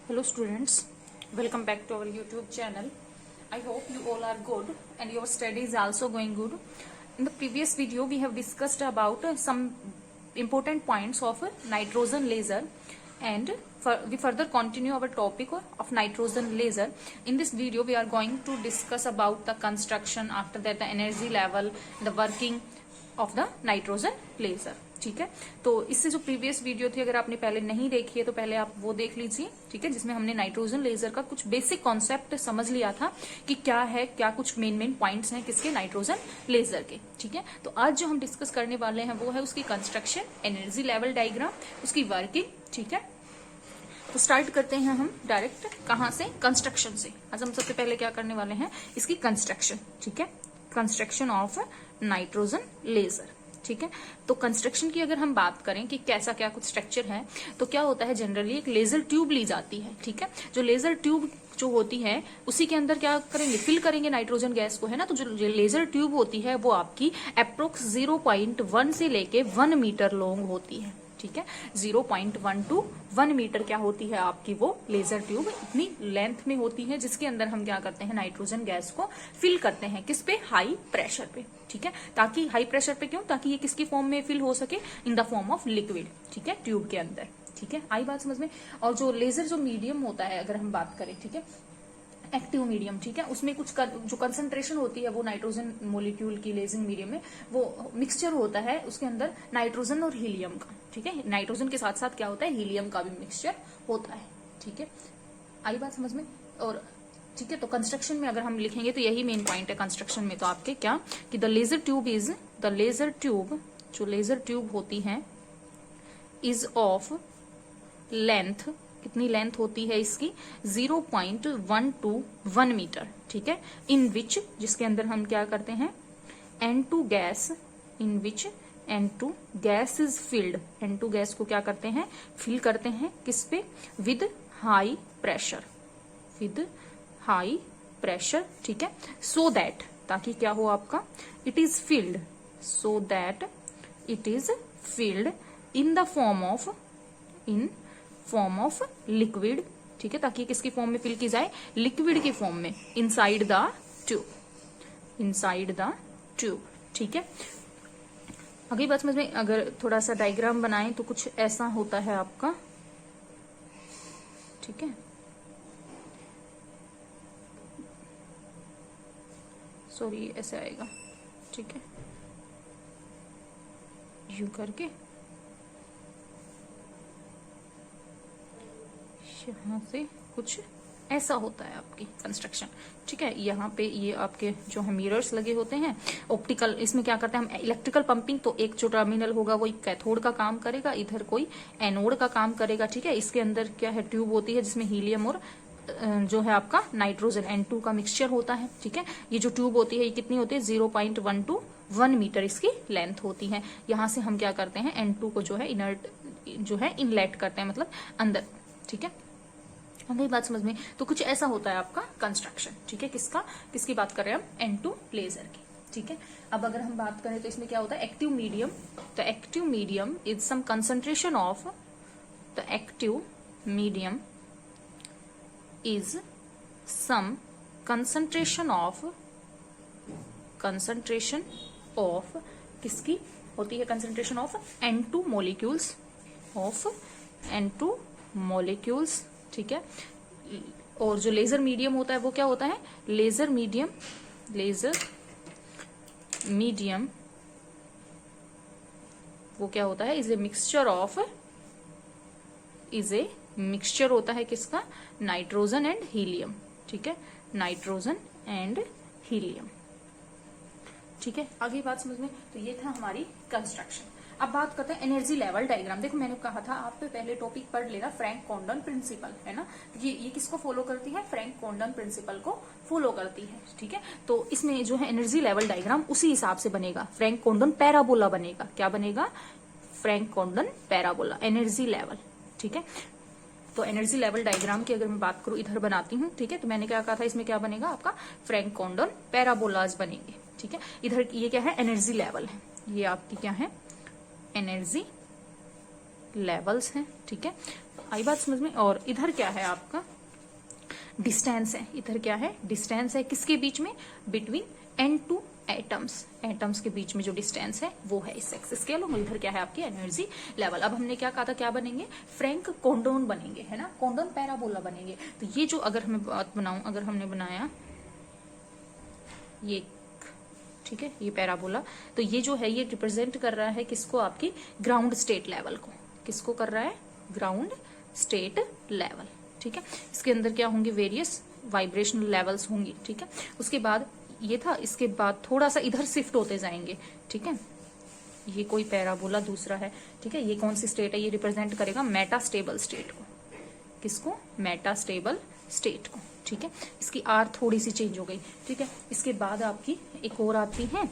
Hello students, welcome back to our YouTube channel. I hope you all are good and your study is also going good. In the previous video we have discussed about some important points of nitrogen laser, and we further continue our topic of nitrogen laser. In this video we are going to discuss about the construction, after that the energy level, the working of the nitrogen laser. ठीक है, तो इससे जो previous video थी अगर आपने पहले नहीं देखी है तो पहले आप वो देख लीजिए, ठीक है, जिसमें हमने नाइट्रोजन लेजर का कुछ बेसिक कॉन्सेप्ट समझ लिया था कि क्या है, क्या कुछ मेन पॉइंट्स हैं किसके, नाइट्रोजन लेजर के। ठीक है, तो आज जो हम डिस्कस करने वाले हैं वो है उसकी कंस्ट्रक्शन, एनर्जी लेवल डायग्राम, उसकी वर्किंग। ठीक है, तो स्टार्ट करते हैं हम डायरेक्ट कहां से, कंस्ट्रक्शन से। आज हम सबसे पहले क्या करने वाले हैं, इसकी कंस्ट्रक्शन। ठीक है, कंस्ट्रक्शन ऑफ नाइट्रोजन लेजर। ठीक है, तो कंस्ट्रक्शन की अगर हम बात करें कि कैसा क्या कुछ स्ट्रक्चर है, तो क्या होता है, जनरली एक लेजर ट्यूब ली जाती है। ठीक है, जो लेजर ट्यूब जो होती है उसी के अंदर क्या करेंगे, फिल करेंगे नाइट्रोजन गैस को, है ना। तो जो लेजर ट्यूब होती है वो आपकी अप्रोक्स 0.1 से लेके 1 मीटर लॉन्ग होती है। ठीक है, 0.1 to 1 मीटर क्या होती है आपकी वो लेजर ट्यूब, इतनी लेंथ में होती है, जिसके अंदर हम क्या करते हैं, नाइट्रोजन गैस को फिल करते हैं। किस पे, हाई प्रेशर पे। ठीक है, ताकि हाई प्रेशर पे क्यों, ताकि ये किसकी फॉर्म में फिल हो सके, in the form of liquid. ठीक है, ट्यूब के अंदर। ठीक है, आई बात समझ में। और जो लेजर जो मीडियम होता है अगर हम बात करें, ठीक है, एक्टिव मीडियम, ठीक है, उसमें कुछ जो कंसंट्रेशन होती है वो नाइट्रोजन मोलिक्यूल की लेजिंग मीडियम में वो मिक्सचर होता है उसके अंदर नाइट्रोजन और हीलियम का। ठीक है, नाइट्रोजन के साथ साथ क्या होता है, हीलियम का भी मिक्सचर होता है। ठीक है, आई बात समझ में। और ठीक है, तो कंस्ट्रक्शन में अगर हम लिखेंगे तो यही मेन पॉइंट है कंस्ट्रक्शन में, तो आपके क्या कि the laser tube is, the laser tube, जो लेजर ट्यूब होती है इज ऑफ लेंथ, कितनी लेंथ होती है इसकी, 0.1 to 1 मीटर। ठीक है, इन विच, जिसके अंदर हम क्या करते हैं, N2 gas, in which N2 gas is filled, N2 gas को क्या करते हैं, फिल करते हैं, किस पे, with high pressure, with high pressure. ठीक है, सो दैट, ताकि क्या हो आपका, it is filled, so that it is filled in the form of, in form of liquid. ठीक है, ताकि किसकी फॉर्म में फिल की जाए, लिक्विड की फॉर्म में, inside the tube, inside the tube. ठीक है, अगली बात समझ में। अगर थोड़ा सा डायग्राम बनाएं तो कुछ ऐसा होता है आपका। ठीक है, सॉरी ऐसे आएगा। ठीक है, यूं करके यहाँ से कुछ ऐसा होता है आपकी कंस्ट्रक्शन। ठीक है, यहाँ पे ये आपके जो है मिरर्स लगे होते हैं, ऑप्टिकल, इसमें क्या करते हैं हम, इलेक्ट्रिकल पंपिंग, तो एक जो टर्मिनल होगा वो कैथोड का काम करेगा, इधर कोई एनोड का काम करेगा। ठीक है, इसके अंदर क्या है, ट्यूब होती है जिसमें हीलियम और जो है आपका नाइट्रोजन N2 का मिक्सचर होता है। ठीक है, ये जो ट्यूब होती है ये कितनी होती है, 0.1 to 1 मीटर इसकी लेंथ होती है। यहाँ से हम क्या करते हैं, N2 को जो है इनर्ट, जो है इनलेट करते हैं, मतलब अंदर। ठीक है, अगली बात समझ में। तो कुछ ऐसा होता है आपका कंस्ट्रक्शन। ठीक है, किसका, किसकी बात कर रहे हैं हम, N2 लेजर की। ठीक है, अब अगर हम बात करें तो इसमें क्या होता है, एक्टिव मीडियम। तो active medium is some concentration of, the active medium is some concentration of, concentration of किसकी होती है, concentration of N2 molecules, of N2 molecules. ठीक है, और जो लेजर मीडियम होता है वो क्या होता है, लेजर मीडियम, लेजर मीडियम वो क्या होता है, is a mixture of, is a mixture होता है किसका, नाइट्रोजन एंड हीलियम। ठीक है, नाइट्रोजन एंड हीलियम। ठीक है, आगे बात समझ में। तो ये था हमारी कंस्ट्रक्शन। अब बात करते हैं एनर्जी लेवल डायग्राम। देखो मैंने कहा था आप पे पहले टॉपिक पढ़ लेना, फ्रैंक कोंडन प्रिंसिपल, है ना। ये किसको फॉलो करती है, फ्रैंक कोंडन प्रिंसिपल को फॉलो करती है। ठीक है, तो इसमें जो है एनर्जी लेवल डायग्राम उसी हिसाब से बनेगा, फ्रैंक कोंडन पैराबोला बनेगा। क्या बनेगा, Frank Condon parabola, energy level. ठीक है, तो एनर्जी लेवल डायग्राम की अगर मैं बात करूं, इधर बनाती हूँ। ठीक है, तो मैंने क्या कहा था, इसमें क्या बनेगा आपका, फ्रैंक कोंडन पैराबोलाज बनेंगे। ठीक है, इधर ये क्या है, एनर्जी लेवल है, ये आपकी क्या है, एनर्जी लेवल्स हैं। ठीक है, आई बात समझ में। और इधर क्या है आपका डिस्टेंस है, इधर क्या है डिस्टेंस है किसके बीच में, बिटवीन N2 एटम्स, एटम्स के बीच में जो डिस्टेंस है वो है इस एक्सिस के। और इधर क्या है आपकी एनर्जी लेवल। अब हमने क्या कहा था, क्या बनेंगे, फ्रैंक कोंडोन बनेंगे, है ना, कोंडोन पैराबोला बनेंगे। तो ये जो अगर हमें बात बनाऊं, अगर हमने बनाया ये, ठीक है, ये पैराबोला, तो ये जो है ये रिप्रेजेंट कर रहा है किसको, आपकी ग्राउंड स्टेट लेवल को। किसको कर रहा है, ग्राउंड स्टेट लेवल, ठीक है। इसके अंदर क्या होंगे, वेरियस वाइब्रेशनल लेवल्स होंगी, ठीक है। उसके बाद ये था, इसके बाद थोड़ा सा इधर शिफ्ट होते जाएंगे, ठीक है। ये कोई पैराबोला दूसरा है, ठीक है। ये कौन सी स्टेट है, ये रिप्रेजेंट करेगा मेटास्टेबल स्टेट को। किसको, मेटास्टेबल स्टेट को, ठीक है। इसकी आर थोड़ी सी चेंज हो गई, ठीक है। इसके बाद आपकी एक और आती है,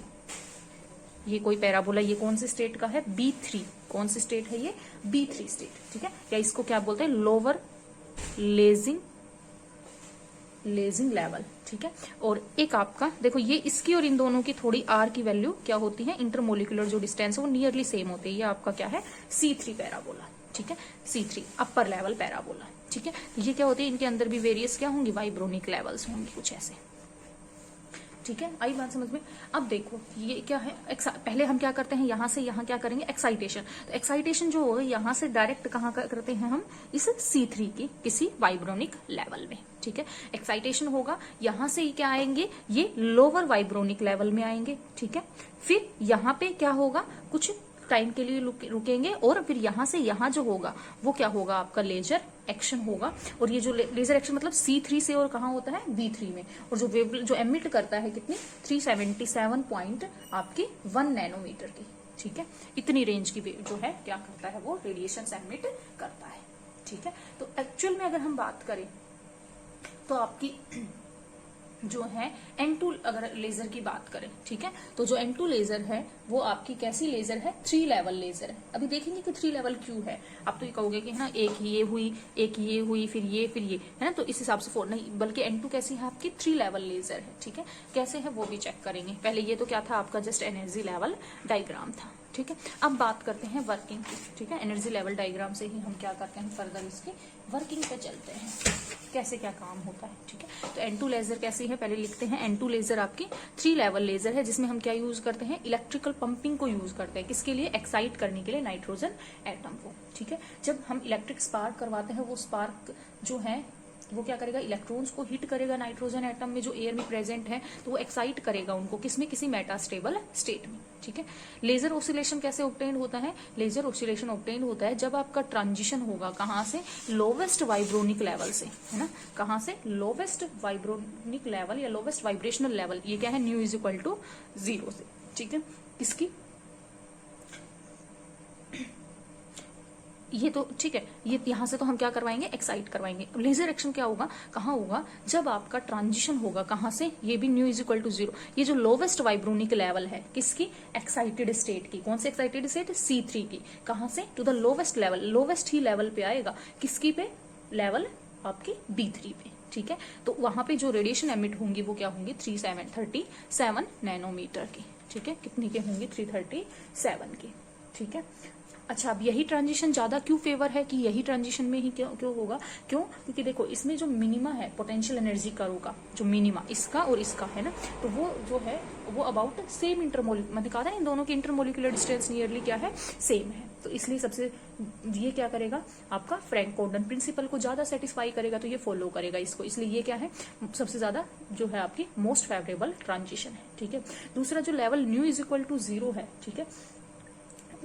ये कोई पैराबोला, ये कौन सी स्टेट का है, B3। कौन सी स्टेट है ये, B3 स्टेट, ठीक है। या इसको क्या बोलते हैं, लोअर लेजिंग लेवल, ठीक है। और एक आपका देखो, ये इसकी और इन दोनों की थोड़ी आर की वैल्यू क्या होती है, इंटरमोलिकुलर जो डिस्टेंस है वो नियरली सेम होती है। ये आपका क्या है, C3 पैराबोला, ठीक है, C3 अपर लेवल पैराबोला, ठीक है। ये क्या होती है, इनके अंदर भी वेरियस क्या होंगी, वाइब्रोनिक लेवल्स होंगे कुछ ऐसे, ठीक है। आई बात समझ में। अब देखो ये क्या है, पहले हम क्या करते हैं, यहां से यहां क्या करेंगे, एक्साइटेशन। तो एक्साइटेशन जो होगा यहां से डायरेक्ट कहां करते हैं हम, इस C3 की किसी वाइब्रोनिक लेवल में, ठीक है। एक्साइटेशन होगा, यहां से क्या आएंगे, ये लोअर वाइब्रोनिक लेवल में आएंगे, ठीक है। फिर यहां पे क्या होगा, कुछ टाइम के लिए रुकेंगे, और फिर यहां से यहां जो होगा वो क्या होगा, आपका लेजर एक्शन होगा। और ये जो लेजर एक्शन मतलब C3 से और कहाँ होता है, B3 में। और जो वेव जो एमिट करता है कितनी, 377 पॉइंट आपकी 1 नैनोमीटर की, ठीक है। इतनी रेंज की वेव जो है क्या करता है, वो रेडिएशन एमिट करता है, ठीक है। तो एक्चुअल में अगर हम बात करें तो आपकी जो है N2 अगर लेजर की बात करें, ठीक है, तो जो N2 लेजर है वो आपकी कैसी लेजर है, 3 लेवल लेजर है। अभी देखेंगे कि 3 लेवल क्यों है। आप तो ये कहोगे कि है ना, एक ये हुई, एक ये हुई, फिर ये, फिर ये, है ना, तो इस हिसाब से 4 नहीं, बल्कि N2 कैसी है आपकी 3 लेवल लेजर है, ठीक है। कैसे है वो भी चेक करेंगे। पहले ये तो क्या था आपका, जस्ट एनर्जी लेवल डायग्राम था, ठीक है। अब बात करते हैं वर्किंग की, ठीक है। एनर्जी लेवल डायग्राम से ही हम क्या करते हैं, फर्दर इसकी वर्किंग पे चलते हैं, कैसे क्या काम होता है, ठीक है। तो N2 लेजर कैसी है, पहले लिखते हैं। N2 लेजर आपकी 3 लेवल लेजर है, जिसमें हम क्या यूज करते हैं, इलेक्ट्रिकल पंपिंग को यूज करते हैं। किसके लिए, एक्साइट करने के लिए नाइट्रोजन एटम को, ठीक है। जब हम इलेक्ट्रिक स्पार्क करवाते हैं, वो स्पार्क जो है वो क्या करेगा, इलेक्ट्रॉन्स को हिट करेगा नाइट्रोजन एटम में जो एयर में प्रेजेंट है, तो वो एक्साइट करेगा उनको, किसमें, किसी मेटास्टेबल स्टेट में, ठीक है। लेजर ऑसिलेशन कैसे ऑब्टेन होता है, लेजर ऑसिलेशन ऑब्टेन होता है जब आपका ट्रांजिशन होगा कहां से, लोवेस्ट वाइब्रोनिक लेवल से, है ना, कहां से, लोवेस्ट वाइब्रोनिक लेवल या लोवेस्ट वाइब्रेशनल लेवल। ये क्या है, न्यू इज इक्वल टू 0 से, ठीक है। किसकी, ये तो ठीक है, ये यहां से तो हम क्या करवाएंगे, एक्साइट करवाएंगे। लेजर एक्शन क्या होगा, कहाँ होगा, जब आपका ट्रांजिशन होगा कहां से, ये भी न्यू इज इक्वल टू 0, ये जो लोवेस्ट वाइब्रोनिक लेवल है किसकी, एक्साइटेड स्टेट की। कौन से एक्साइटेड स्टेट, C3 की। कहां से, to the lowest level, lowest ही लेवल पे आएगा, किसकी पे, लेवल आपकी B3 पे, ठीक है। तो वहां पे जो रेडिएशन एमिट होंगी वो क्या होंगी, 337 नैनोमीटर की, ठीक है। कितनी के होंगी, 337 की, ठीक है। अच्छा, अब यही ट्रांजिशन ज्यादा क्यों फेवर है, कि यही ट्रांजिशन में ही क्यों होगा, क्यों, क्योंकि देखो इसमें जो मिनिमा है पोटेंशियल एनर्जी कर्व का, जो मिनिमा इसका और इसका है ना, तो वो जो है वो अबाउट सेम मैंने कहा था इन दोनों की इंटरमोलिकुलर डिस्टेंस नियरली क्या है, सेम है। तो इसलिए सबसे ये क्या करेगा, आपका फ्रैंक कोंडन प्रिंसिपल को ज्यादा सेटिस्फाई करेगा, तो ये फॉलो करेगा इसको, इसलिए ये क्या है, सबसे ज्यादा जो है आपकी मोस्ट फेवरेबल ट्रांजिशन है, ठीक है। दूसरा जो level nu is equal to 0 है, ठीक है,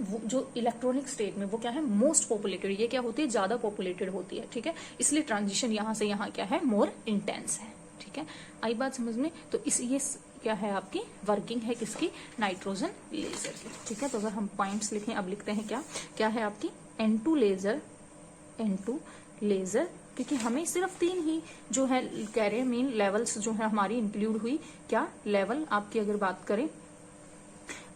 जो इलेक्ट्रॉनिक स्टेट में वो क्या है, मोस्ट पॉपुलेटेड, ये क्या होती है, ज्यादा पॉपुलेटेड होती है, ठीक है। इसलिए ट्रांजिशन यहां से यहां क्या है, मोर इंटेंस है, ठीक है। आई बात समझ में। तो इस ये क्या है आपकी वर्किंग है किसकी, नाइट्रोजन लेजर की, ठीक है। तो अगर हम पॉइंट्स लिखें, अब लिखते हैं क्या क्या है आपकी N2 लेजर, N2 लेजर, क्योंकि हमें सिर्फ 3 ही जो है कह रहे हैं मेन लेवल्स जो है हमारी इंक्लूड हुई, क्या लेवल आपकी अगर बात करें,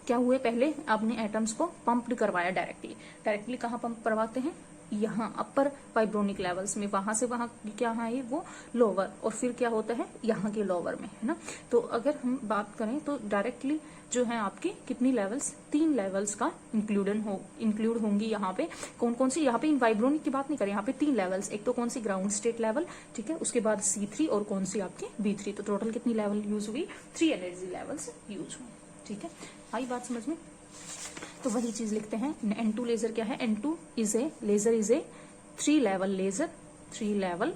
क्या हुए, पहले आपने एटम्स को पंप्ड करवाया डायरेक्टली कहाँ पंप करवाते हैं, यहाँ अपर वाइब्रोनिक लेवल्स में, वहां से वहां क्या है वो लोअर, और फिर क्या होता है यहाँ के लोअर में, है ना। तो अगर हम बात करें तो डायरेक्टली जो है आपकी कितनी लेवल्स, 3 लेवल्स का इंक्लूड होंगी यहाँ पे। कौन कौन सी, यहाँ पे इन वाइब्रोनिक की बात नहीं करें, यहाँ पे 3 लेवल्स, एक तो कौन सी ग्राउंड स्टेट लेवल, ठीक है, उसके बाद C3 और कौन सी आपकी B3। तो टोटल कितनी लेवल यूज हुई, 3 एनर्जी लेवल्स यूज हुई, ठीक है। आई बात समझ में। तो वही चीज लिखते हैं। N2 लेजर क्या है, N2 is a laser, is a 3 level laser, 3 level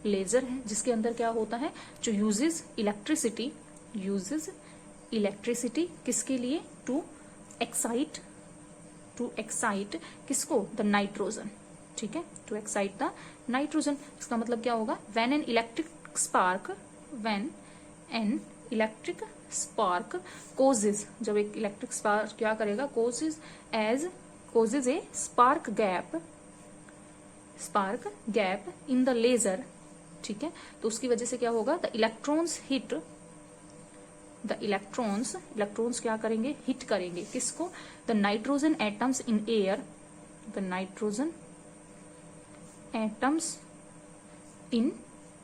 laser है, जिसके अंदर क्या होता है, जो यूजेस इलेक्ट्रिसिटी, यूजेस इलेक्ट्रिसिटी किसके लिए, टू एक्साइट किसको, द नाइट्रोजन, ठीक है, टू एक्साइट द नाइट्रोजन। इसका मतलब क्या होगा, when an electric spark causes, जब एक इलेक्ट्रिक स्पार्क क्या करेगा, causes a spark gap in the laser, ठीक है। तो उसकी वजह से क्या होगा, द इलेक्ट्रॉन्स क्या करेंगे, हिट करेंगे किसको, the nitrogen atoms in air, the nitrogen atoms in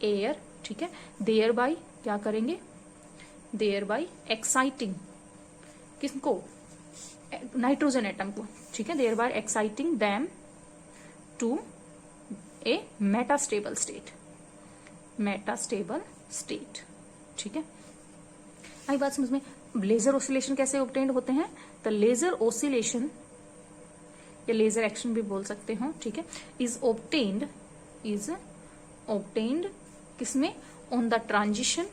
air, ठीक है। देयर बाय क्या करेंगे, देयर बाय एक्साइटिंग किसको, नाइट्रोजन एटम को, ठीक है, thereby exciting them to a metastable state, ठीक है। आई बात समझ में। लेजर ऑसिलेशन कैसे ऑब्टेन्ड होते हैं, द लेजर ऑसिलेशन या लेजर एक्शन भी बोल सकते हो, ठीक है, इज ऑब्टेन्ड किसमें, on the transition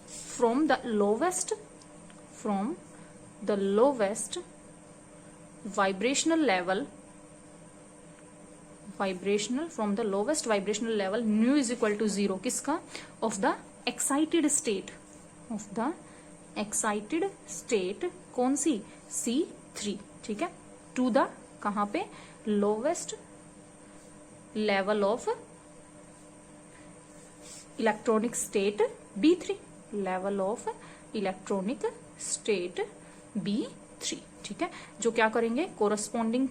from the lowest vibrational level from the lowest vibrational level nu is equal to 0 किसका, of the excited state कौन सी, C3, ठीक है, to the कहां पे, lowest level of electronic state B3, level of electronic state B3, ठीक है, जो क्या करेंगे, कोरस्पॉन्डिंग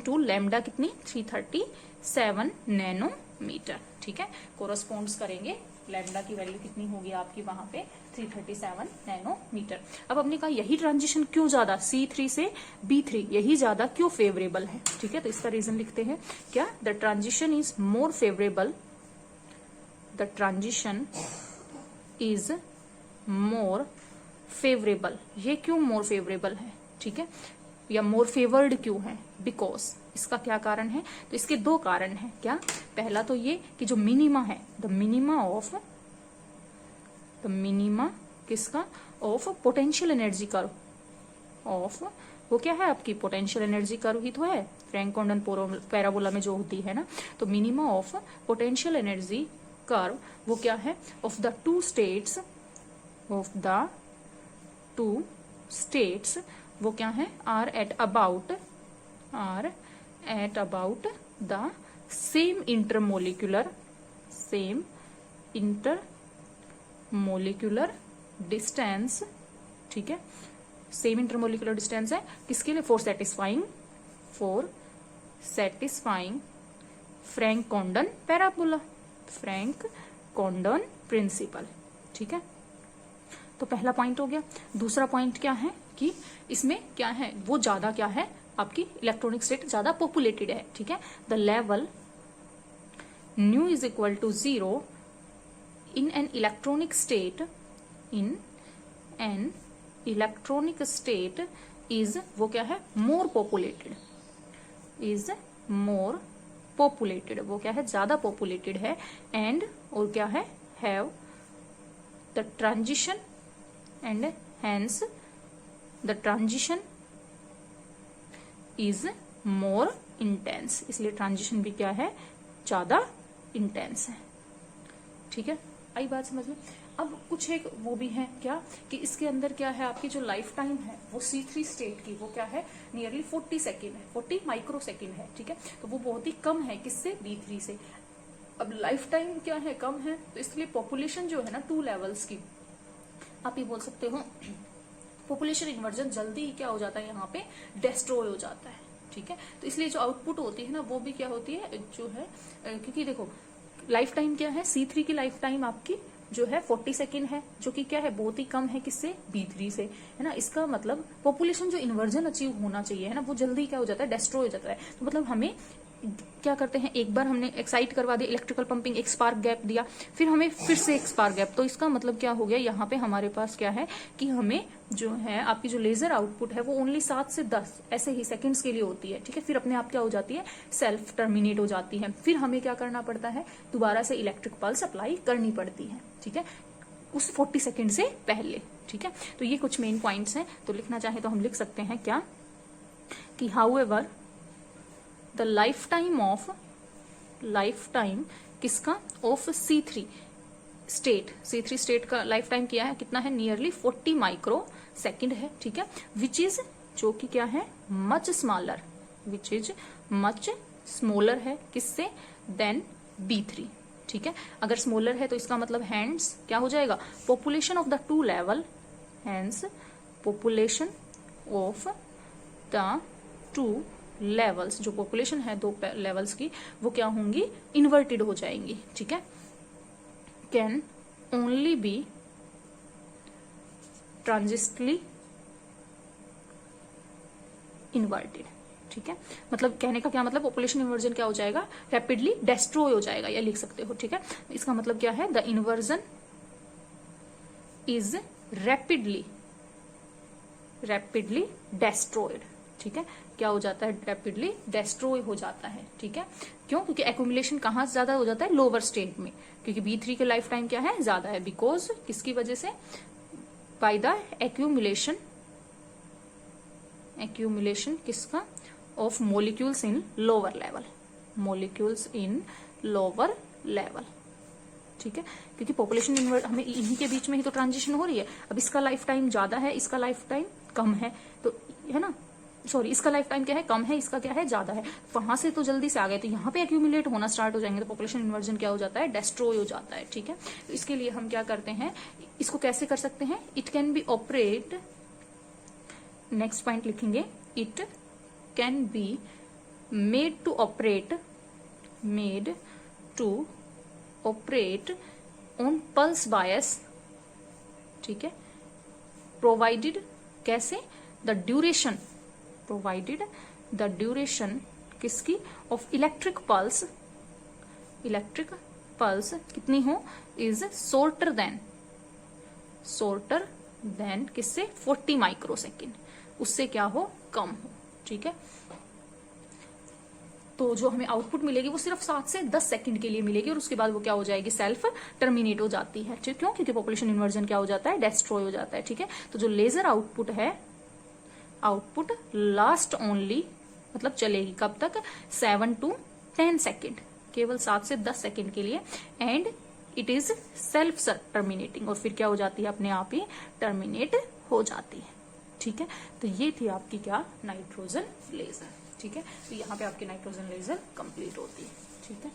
टू लैम्डा कितनी, 337 नैनोमीटर, ठीक है, कोरस्पॉन्ड्स करेंगे, लैम्डा की वैल्यू कितनी होगी आपकी वहां पे, 337 नैनोमीटर। अब हमने कहा यही ट्रांजिशन क्यों ज्यादा, C3 से B3 यही ज्यादा क्यों फेवरेबल है, ठीक है। तो इसका रीजन लिखते हैं क्या, the transition is more favourable, the transition is more favourable, ये क्यों मोर फेवरेबल है, ठीक है, या मोर फेवर्ड क्यों है, बिकॉज इसका क्या कारण है, तो इसके 2 कारण हैं, क्या, पहला तो ये कि जो मिनिमा है, द मिनिमा किसका, of potential energy curve, of वो क्या है आपकी पोटेंशियल एनर्जी कर्व ही तो है, फ्रैंक कोंडन पैराबोला में जो होती है ना, तो minima of potential energy curve वो क्या है, ऑफ द टू स्टेट्स वो क्या है, are at about the same intermolecular distance, ठीक है, सेम इंटरमोलिकुलर डिस्टेंस है किसके लिए, for satisfying Franck Condon parabola, Franck Condon principle, ठीक है। तो पहला पॉइंट हो गया। दूसरा पॉइंट क्या है कि इसमें क्या है, वो ज्यादा क्या है आपकी इलेक्ट्रॉनिक स्टेट ज्यादा पॉपुलेटेड है, ठीक है। The level nu is equal to 0 in an electronic state is वो क्या है, मोर पॉपुलेटेड, वो क्या है, ज्यादा पॉपुलेटेड है, एंड और क्या है, have the transition and hence the transition is more intense, इसलिए ट्रांजिशन भी क्या है, ज्यादा इंटेंस है, ठीक है। आई बात समझ में। अब कुछ एक वो भी है क्या कि इसके अंदर क्या है, आपकी जो लाइफ टाइम है वो C3 स्टेट की वो क्या है, नियरली 40 सेकेंड है, 40 माइक्रो सेकेंड है, ठीक है। तो वो बहुत ही कम है किससे, B3 से। अब लाइफ टाइम क्या है, कम है, तो इसलिए पॉपुलेशन जो है ना 2 लेवल्स की, आप ये बोल सकते हो पॉपुलेशन इन्वर्जन जल्दी ही क्या हो जाता है, यहाँ पे डिस्ट्रॉय हो जाता है। ठीक है, तो इसलिए जो आउटपुट होती है ना वो भी क्या होती है, जो है क्योंकि देखो लाइफ टाइम क्या है, C3 की लाइफ टाइम आपकी जो है 40 सेकेंड है, जो कि क्या है बहुत ही कम है किससे, B3 से, है ना। इसका मतलब पॉपुलेशन जो इन्वर्जन अचीव होना चाहिए है ना, वो जल्दी क्या हो जाता है, डिस्ट्रॉय हो जाता है। तो मतलब हमें क्या करते हैं, एक बार हमने एक्साइट करवा दिया, इलेक्ट्रिकल पंपिंग, एक स्पार्क गैप दिया, फिर हमें फिर से एक स्पार्क गैप, तो इसका मतलब क्या हो गया, यहाँ पे हमारे पास क्या है कि हमें जो है आपकी जो लेजर आउटपुट है वो ओनली 7 से 10 ऐसे ही सेकंड्स के लिए होती है। ठीक है, फिर अपने आप क्या हो जाती है, सेल्फ टर्मिनेट हो जाती है। फिर हमें क्या करना पड़ता है, दोबारा से इलेक्ट्रिक पल्स अप्लाई करनी पड़ती है। ठीक है, उस 40 सेकेंड से पहले। ठीक है, तो ये कुछ मेन पॉइंट्स हैं। तो लिखना चाहे तो हम लिख सकते हैं क्या, कि हाउएवर द लाइफ टाइम किसका, ऑफ C3 स्टेट का लाइफ टाइम क्या है, कितना है, नियरली 40 माइक्रो सेकेंड है। ठीक है, विच इज, जो कि क्या है, मच स्मॉलर है किससे, देन B3। ठीक है, अगर स्मॉलर है तो इसका मतलब हैंड्स क्या हो जाएगा, population of the two level, hands population of the two levels, जो पॉपुलेशन है दो लेवल्स की, वो क्या होंगी, इन्वर्टेड हो जाएंगी। ठीक है, कैन ओनली बी ट्रांजिस्टली इन्वर्टेड। ठीक है, मतलब कहने का क्या मतलब, पॉपुलेशन इन्वर्जन क्या हो जाएगा, रैपिडली डिस्ट्रॉय हो जाएगा, या लिख सकते हो। ठीक है, इसका मतलब क्या है, the inversion is rapidly destroyed. ठीक है, क्या हो जाता है, रैपिडली डिस्ट्रॉय हो जाता है। ठीक है, क्यों, क्योंकि एक्यूमुलेशन कहाँ ज्यादा हो जाता है, लोअर स्टेट में, क्योंकि B3 के लाइफ टाइम क्या है, ज्यादा है, बिकॉज किसकी वजह से, बाय द एक्यूमुलेशन किसका, of molecules in lower level. ठीक है, क्योंकि पॉपुलेशन हमें इन्हीं के बीच में ही तो ट्रांजिशन हो रही है। अब इसका लाइफ टाइम ज्यादा है, इसका लाइफ टाइम कम है, तो है ना, सॉरी, इसका लाइफ टाइम क्या है, कम है, इसका क्या है, ज्यादा है। वहां से तो जल्दी से आ गए, तो यहाँ पे एक्यूमुलेट होना स्टार्ट हो जाएंगे, तो पॉपुलेशन इन्वर्जन क्या हो जाता है, डिस्ट्रॉय हो जाता है। ठीक है, तो इसके लिए हम क्या करते हैं, इसको कैसे कर सकते हैं, it can be operate, next point लिखेंगे, it can be made to operate on pulse bias. ठीक है, प्रोवाइडेड, कैसे, द ड्यूरेशन किसकी, ऑफ इलेक्ट्रिक पल्स कितनी हो, इज शॉर्टर देन किससे, 40 माइक्रो सेकेंड, उससे क्या हो, कम हो। ठीक है, तो जो हमें आउटपुट मिलेगी वो सिर्फ 7 से 10 सेकंड के लिए मिलेगी, और उसके बाद वो क्या हो जाएगी, सेल्फ टर्मिनेट हो जाती है। ठीक, क्यों, क्योंकि पॉपुलेशन इन्वर्जन क्या हो जाता है, डिस्ट्रॉय हो जाता है। ठीक है, तो जो लेजर आउटपुट है, आउटपुट लास्ट ओनली, मतलब चलेगी कब तक, 7 to 10 सेकेंड, केवल 7 से 10 सेकेंड के लिए, and it is self terminating, और फिर क्या हो जाती है, अपने आप ही टर्मिनेट हो जाती है। ठीक है, तो ये थी आपकी क्या, नाइट्रोजन लेजर। ठीक है, तो यहाँ पे आपकी नाइट्रोजन लेजर कंप्लीट होती है। ठीक है।